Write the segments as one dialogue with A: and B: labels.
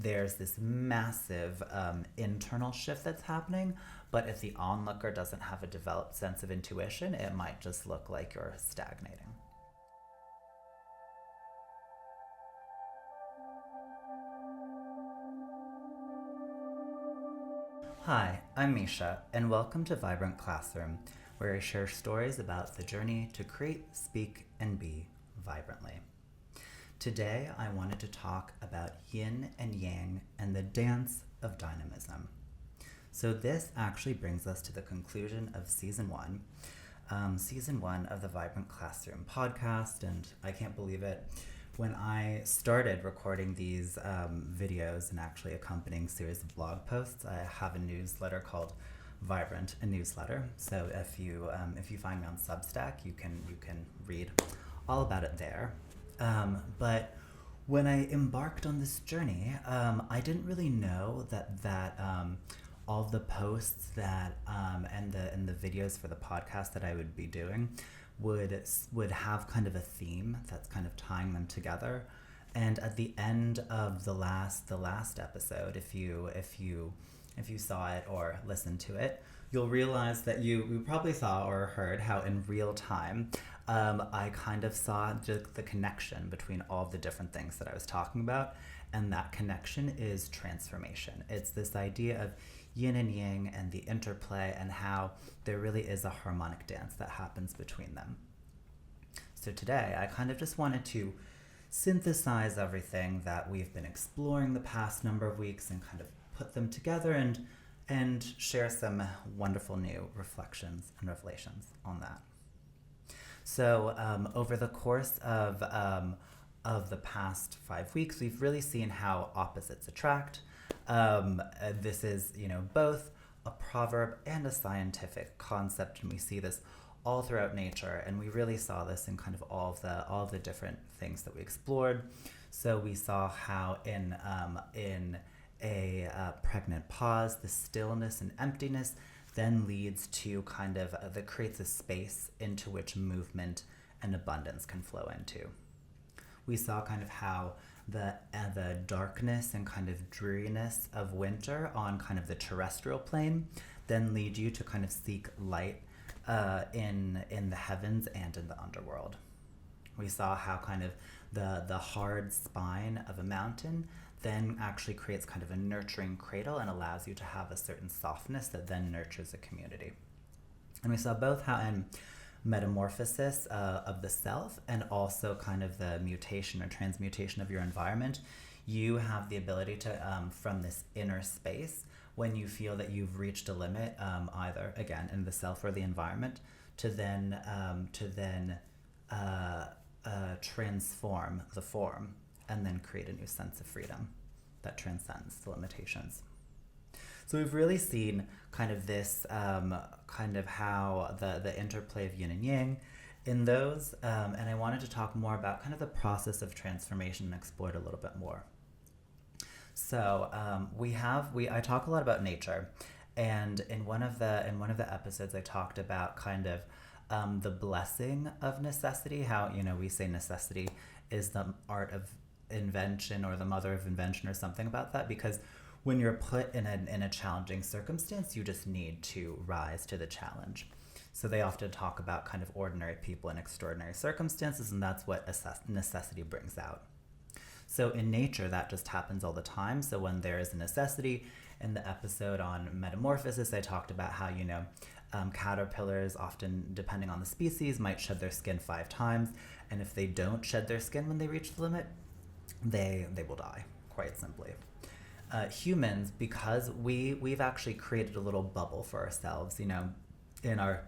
A: there's this massive internal shift that's happening, but if the onlooker doesn't have a developed sense of intuition, it might just look like you're stagnating. Hi, I'm Misha, and welcome to Vibrant Classroom, where I share stories about the journey to create, speak, and be vibrantly. Today, I wanted to talk about yin and yang and the dance of dynamism. So this actually brings us to the conclusion of season one of the Vibrant Classroom podcast, and I can't believe it. When I started recording these videos and actually accompanying series of blog posts, I have a newsletter called Vibrant, a newsletter. So if you find me on Substack, you can read all about it there. But when I embarked on this journey, I didn't really know that all the posts that and the videos for the podcast that I would be doing would have kind of a theme that's kind of tying them together. And at the end of the last episode, if you saw it or listened to it, you'll realize that you probably saw or heard how in real time I kind of saw the connection between all the different things that I was talking about, and that connection is transformation. It's this idea of yin and yang and the interplay, and how there really is a harmonic dance that happens between them. So today, I kind of just wanted to synthesize everything that we've been exploring the past number of weeks and kind of put them together and share some wonderful new reflections and revelations on that. So over the course of the past 5 weeks, we've really seen how opposites attract. This is, both a proverb and a scientific concept, and we see this all throughout nature, and we really saw this in kind of all the different things that we explored. So we saw how in a pregnant pause, the stillness and emptiness then leads to kind of that creates a space into which movement and abundance can flow into. We saw kind of how the darkness and kind of dreariness of winter on kind of the terrestrial plane then lead you to kind of seek light in the heavens and in the underworld. We saw how kind of the hard spine of a mountain then actually creates kind of a nurturing cradle and allows you to have a certain softness that then nurtures a community. And we saw both how in metamorphosis of the self and also kind of the mutation or transmutation of your environment, you have the ability to, from this inner space, when you feel that you've reached a limit, either, again, in the self or the environment, to then transform the form and then create a new sense of freedom that transcends the limitations. So we've really seen kind of this, kind of how the interplay of yin and yang in those, and I wanted to talk more about kind of the process of transformation and explore it a little bit more. So I talk a lot about nature, and in one of the episodes I talked about kind of the blessing of necessity, how we say necessity is the art of invention or the mother of invention or something about that, because when you're put in a challenging circumstance, you just need to rise to the challenge. So they often talk about kind of ordinary people in extraordinary circumstances, and that's what necessity brings out. So in nature, that just happens all the time. So when there is a necessity, in the episode on metamorphosis, I talked about how, caterpillars often, depending on the species, might shed their skin 5 times. And if they don't shed their skin when they reach the limit, they will die, quite simply. Humans, because we've actually created a little bubble for ourselves, in our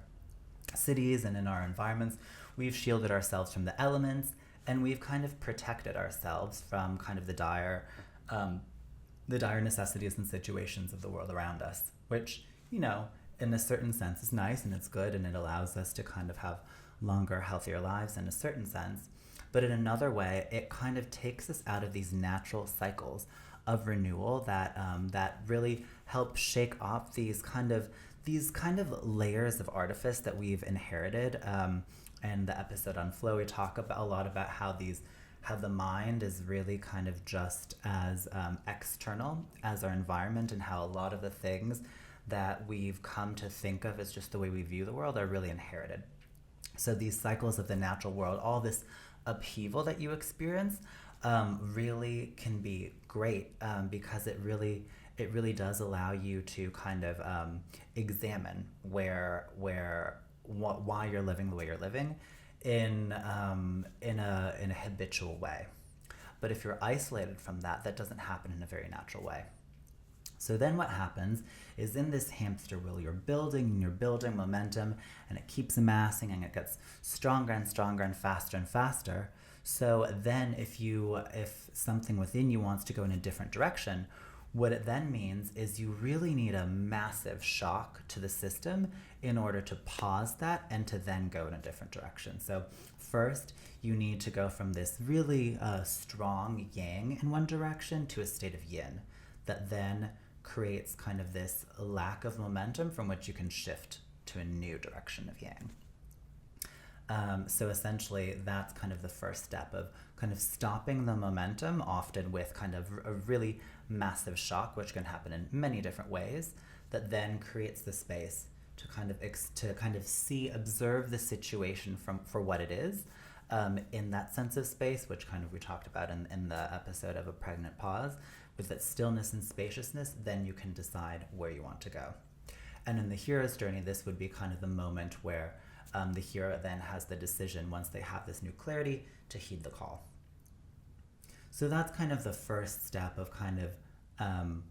A: cities and in our environments, we've shielded ourselves from the elements, and we've kind of protected ourselves from kind of the dire necessities and situations of the world around us, which, in a certain sense is nice and it's good, and it allows us to kind of have longer, healthier lives in a certain sense. But in another way, it kind of takes us out of these natural cycles of renewal that really help shake off these kind of layers of artifice that we've inherited. And the episode on flow, we talk a lot about how these how the mind is really kind of just as external as our environment, and how a lot of the things that we've come to think of as just the way we view the world are really inherited. So these cycles of the natural world, all this upheaval that you experience, really can be great, because it really does allow you to kind of examine why you're living the way you're living in a habitual way. But if you're isolated from that, that doesn't happen in a very natural way. So then what happens is, in this hamster wheel, you're building momentum, and it keeps amassing, and it gets stronger and stronger and faster. So then if something within you wants to go in a different direction, what it then means is you really need a massive shock to the system in order to pause that and to then go in a different direction. So first, you need to go from this really strong yang in one direction to a state of yin that then creates kind of this lack of momentum from which you can shift to a new direction of yang. So essentially, that's kind of the first step of kind of stopping the momentum, often with kind of a really massive shock, which can happen in many different ways, that then creates the space to kind of observe the situation for what it is, in that sense of space, which kind of we talked about in the episode of A Pregnant Pause. With that stillness and spaciousness, then you can decide where you want to go. And in the hero's journey, this would be kind of the moment where the hero then has the decision, once they have this new clarity, to heed the call. So that's kind of the first step of kind of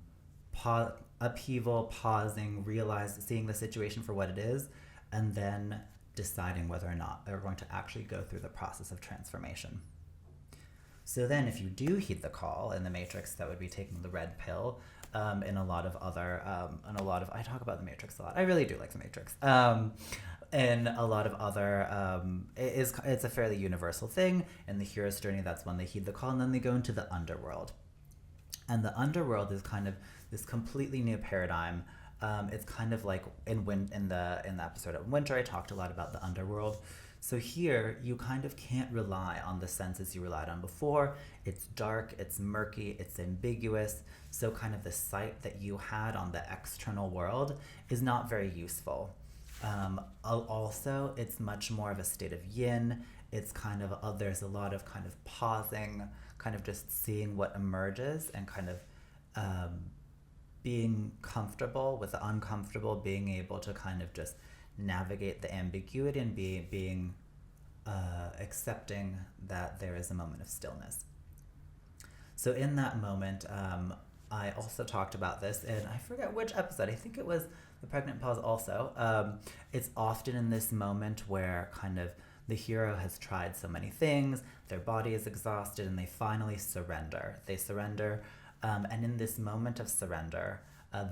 A: upheaval, pausing, seeing the situation for what it is, and then deciding whether or not they're going to actually go through the process of transformation. So then if you do heed the call in the Matrix, that would be taking the red pill. In a lot of I talk about the Matrix a lot. I really do like the Matrix. And a lot of other, it's a fairly universal thing. In the hero's journey, that's when they heed the call, and then they go into the underworld. And the underworld is kind of this completely new paradigm. It's kind of like in the episode of Winter, I talked a lot about the underworld. So here, you kind of can't rely on the senses you relied on before. It's dark, it's murky, it's ambiguous. So kind of the sight that you had on the external world is not very useful. Also, it's much more of a state of yin. It's kind of, there's a lot of kind of pausing, kind of just seeing what emerges, and kind of being comfortable with the uncomfortable, being able to kind of just navigate the ambiguity, and being accepting that there is a moment of stillness. So in that moment, I also talked about this, and I forget which episode. I think it was The Pregnant Pause also. It's often in this moment where kind of the hero has tried so many things, their body is exhausted, and they finally surrender. They surrender, and in this moment of surrender,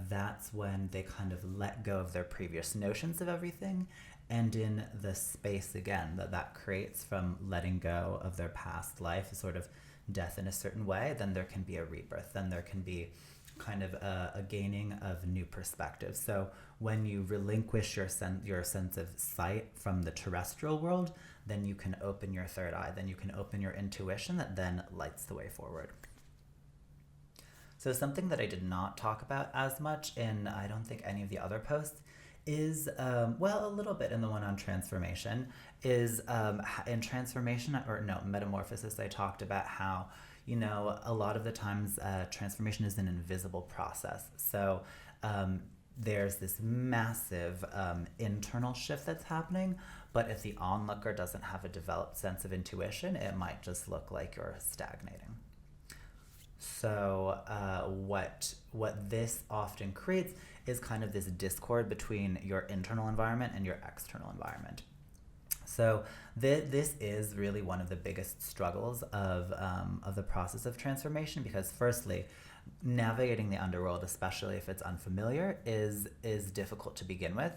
A: that's when they kind of let go of their previous notions of everything, and in the space again that creates from letting go of their past life, sort of death in a certain way, then there can be a rebirth. Then there can be kind of a gaining of new perspective. So when you relinquish your sense of sight from the terrestrial world, then you can open your third eye. Then you can open your intuition that then lights the way forward. So something that I did not talk about as much in, I don't think, any of the other posts is, a little bit in the one on transformation, is in transformation, metamorphosis, I talked about how, a lot of the times transformation is an invisible process. So there's this massive internal shift that's happening, but if the onlooker doesn't have a developed sense of intuition, it might just look like you're stagnating. So what this often creates is kind of this discord between your internal environment and your external environment. So this is really one of the biggest struggles of the process of transformation, because firstly, navigating the underworld, especially if it's unfamiliar, is difficult to begin with.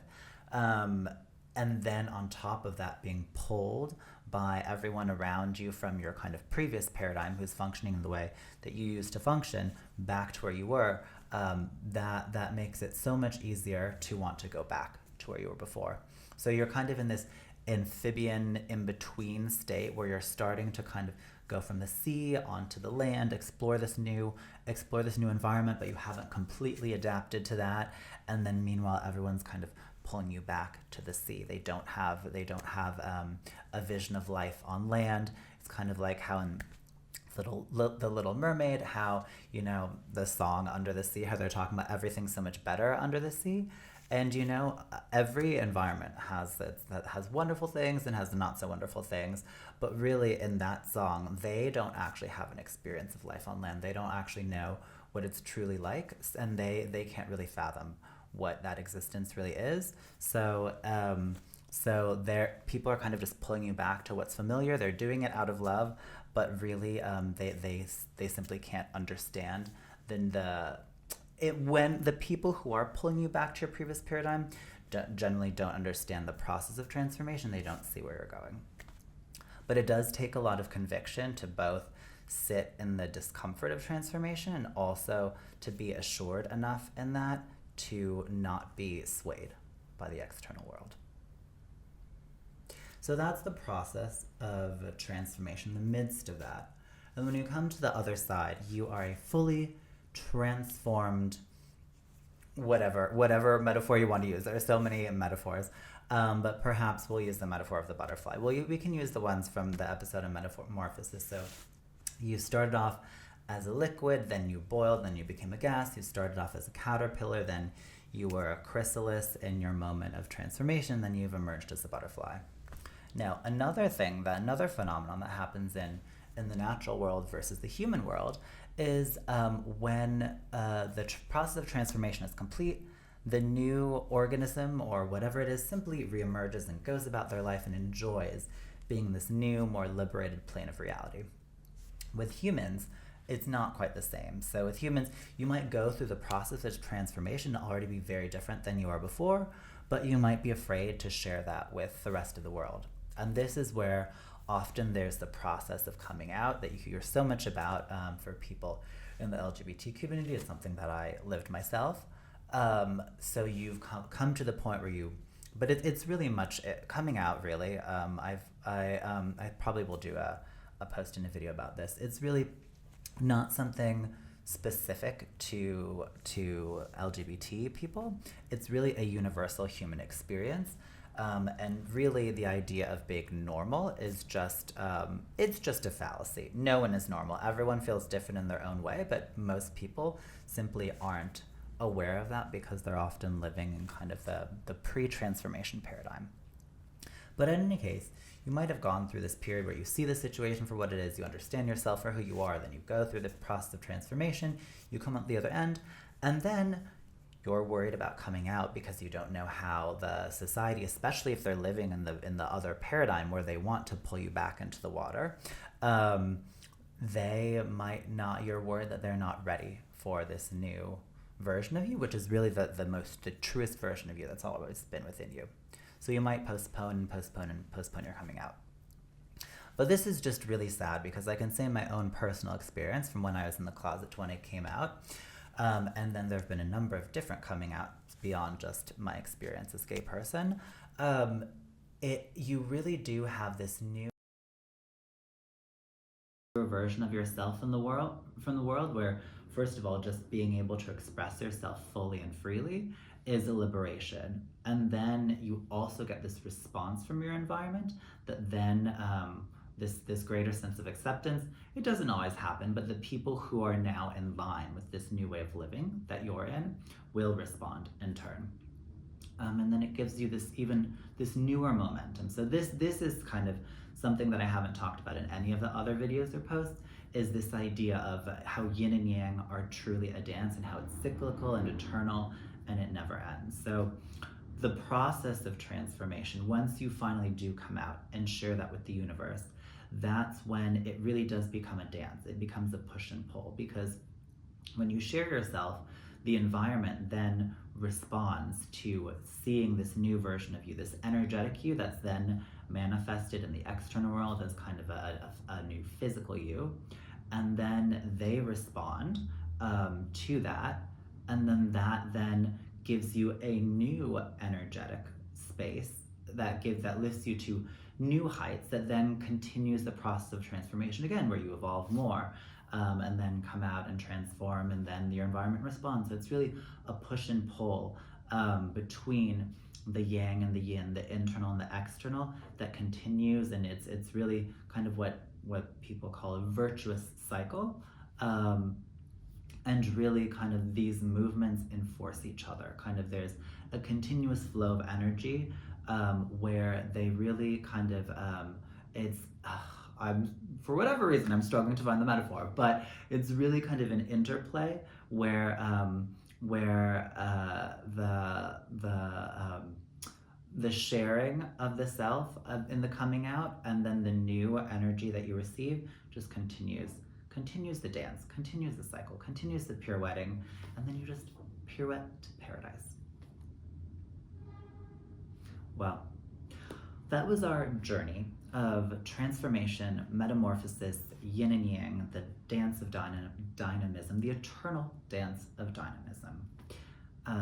A: And then on top of that, being pulled by everyone around you from your kind of previous paradigm, who's functioning in the way that you used to function, back to where you were, that makes it so much easier to want to go back to where you were before. So you're kind of in this amphibian in-between state where you're starting to kind of go from the sea onto the land, explore this new environment, but you haven't completely adapted to that. And then meanwhile, everyone's kind of pulling you back to the sea. They don't have a vision of life on land. It's kind of like how in the Little Mermaid, how, you know, the song Under the Sea, how they're talking about everything's so much better under the sea. And, you know, every environment has wonderful things and has not so wonderful things. But really, in that song, they don't actually have an experience of life on land. They don't actually know what it's truly like, and they can't really fathom what that existence really is. So people are kind of just pulling you back to what's familiar. They're doing it out of love, but really, they simply can't understand when the people who are pulling you back to your previous paradigm generally don't understand the process of transformation. They don't see where you're going. But it does take a lot of conviction to both sit in the discomfort of transformation and also to be assured enough in that to not be swayed by the external world. So that's the process of transformation, the midst of that. And when you come to the other side, you are a fully transformed, whatever metaphor you want to use. There are so many metaphors, but perhaps we'll use the metaphor of the butterfly. We can use the ones from the episode of metamorphosis. So you started off as a liquid, then you boiled, then you became a gas. You started off as a caterpillar, then you were a chrysalis in your moment of transformation, then you've emerged as a butterfly. Now, another phenomenon that happens in the natural world versus the human world is when the process of transformation is complete, the new organism or whatever it is simply reemerges and goes about their life and enjoys being this new, more liberated plane of reality. With humans, it's not quite the same. So with humans, you might go through the process of transformation and already be very different than you are before, but you might be afraid to share that with the rest of the world. And this is where often there's the process of coming out that you hear so much about for people in the LGBT community. It's something that I lived myself. So you've come to the point where but it's really much coming out, really. I probably will do a post and a video about this. It's really not something specific to LGBT people. It's really a universal human experience. And really the idea of being normal is it's just a fallacy. No one is normal. Everyone feels different in their own way, but most people simply aren't aware of that because they're often living in kind of the pre-transformation paradigm. But in any case, you might have gone through this period where you see the situation for what it is, you understand yourself for who you are, then you go through the process of transformation, you come out the other end, and then you're worried about coming out because you don't know how the society, especially if they're living in the other paradigm where they want to pull you back into the water, they might not, you're worried that they're not ready for this new version of you, which is really the truest version of you that's always been within you. So you might postpone your coming out. But this is just really sad because I can say my own personal experience from when I was in the closet to when I came out. And then there have been a number of different coming outs beyond just my experience as a gay person. You really do have this new version of yourself from the world where, first of all, just being able to express yourself fully and freely is a liberation. And then you also get this response from your environment that then this greater sense of acceptance. It doesn't always happen, but the people who are now in line with this new way of living that you're in will respond in turn. And then it gives you this newer momentum. So this is kind of something that I haven't talked about in any of the other videos or posts, is this idea of how yin and yang are truly a dance and how it's cyclical and eternal and it never ends. So the process of transformation, once you finally do come out and share that with the universe, that's when it really does become a dance. It becomes a push and pull, because when you share yourself, the environment then responds to seeing this new version of you, this energetic you that's then manifested in the external world as kind of a new physical you. And then they respond to that, and then that then gives you a new energetic space that lifts you to new heights that then continues the process of transformation again, where you evolve more and then come out and transform, and then your environment responds. So it's really a push and pull between the yang and the yin, the internal and the external, that continues, and it's really kind of what people call a virtuous cycle. And really kind of these movements enforce each other. Kind of there's a continuous flow of energy where they really kind of, for whatever reason, I'm struggling to find the metaphor, but it's really kind of an interplay where the sharing of the self in the coming out, and then the new energy that you receive just continues the dance, continues the cycle, continues the pirouetting, and then you just pirouette to paradise. Well, that was our journey of transformation, metamorphosis, yin and yang, the dance of dynamism, the eternal dance of dynamism.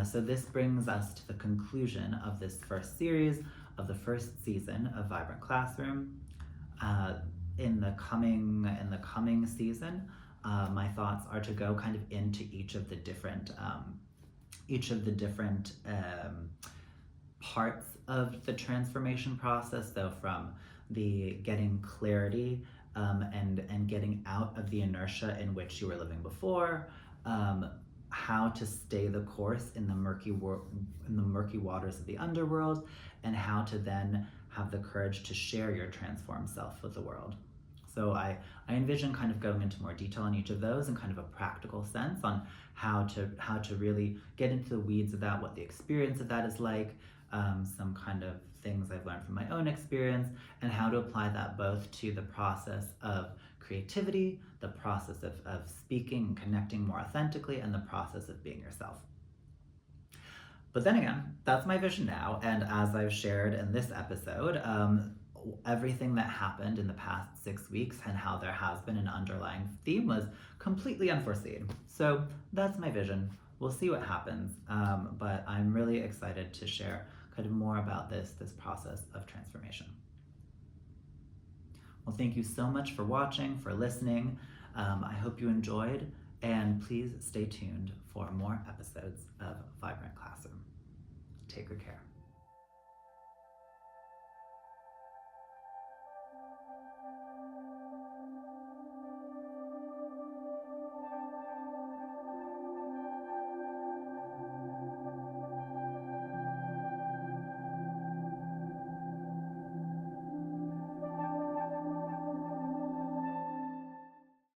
A: So this brings us to the conclusion of this first series of the first season of Vibrant Classroom. In the coming season, my thoughts are to go kind of into each of the different parts of the transformation process. So from the getting clarity and getting out of the inertia in which you were living before, how to stay the course in the murky waters of the underworld, and how to then have the courage to share your transformed self with the world. So I envision kind of going into more detail on each of those in kind of a practical sense on how to really get into the weeds of that, what the experience of that is like, some kind of things I've learned from my own experience, and how to apply that both to the process of creativity, the process of speaking and connecting more authentically, and the process of being yourself. But then again, that's my vision now, and as I've shared in this episode, everything that happened in the past 6 weeks and how there has been an underlying theme was completely unforeseen. So that's my vision. We'll see what happens, but I'm really excited to share kind of more about this process of transformation. Well, thank you so much for watching, for listening. I hope you enjoyed, and please stay tuned for more episodes of Vibrant Classroom. Take good care.